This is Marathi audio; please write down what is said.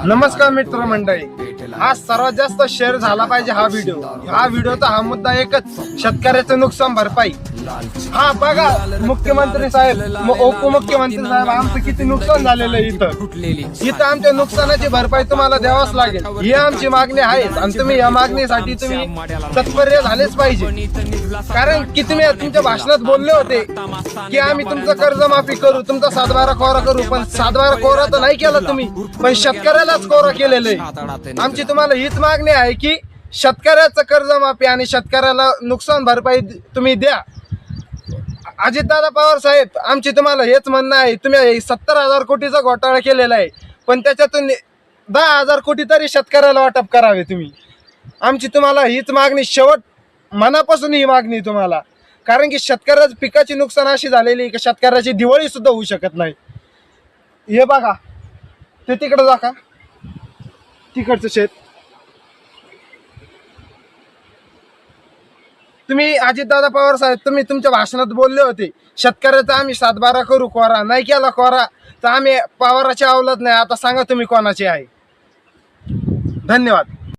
नमस्कार मित्र मंडळी, हा सर्वात जास्त शेअर झाला पाहिजे हा व्हिडिओचा हा मुद्दा एकच, शेतकऱ्याचं नुकसान भरपाई। हा बघा मुख्यमंत्री साहेब, उपमुख्यमंत्री साहेब, आमचं किती नुकसान झालेलं आहे इथं आमच्या नुकसानाची भरपाई तुम्हाला द्यावाच लागेल, ही आमची मागणी आहे। आणि तुम्ही या मागणीसाठी तुम्ही तत्पर झालेच पाहिजे, कारण की तुम्ही तुमच्या भाषणात बोलले होते की आम्ही तुमचं कर्जमाफी करू, तुमचा 7/12 कोरा करू, पण 7/12 कोरा तर नाही केला तुम्ही, पण शेतकऱ्यालाच कोरा केलेलं आहे। आमची तुम्हाला हीच मागणी आहे की शेतकऱ्याचं कर्जमाफी आणि शेतकऱ्याला नुकसान भरपाई तुम्ही द्या। अजितदादा पवार साहेब, आमची तुम्हाला हेच म्हणणं आहे, तुम्ही 70,000 कोटीचा घोटाळा केलेला आहे, पण त्याच्यातून 10,000 कोटी तरी शेतकऱ्याला वाटप करावे तुम्ही। आमची तुम्हाला हीच मागणी, शेवट मनापासून ही मागणी तुम्हाला, कारण की शेतकऱ्याच्या पिकाची नुकसान अशी झालेली की शेतकऱ्याची दिवाळी सुद्धा होऊ शकत नाही। हे बघा ते तिकडे जा का, तिकडचं शेत तुम्ही अजितदादा पवार साहेब, तुम्ही तुमच्या भाषणात बोलले होते शेतकऱ्याचा आम्ही 7/12 करू, कोरा नाही केला कोरा तर आम्ही पवाराची अवलाद नाही। आता सांगा तुम्ही कोणाची आहे। धन्यवाद।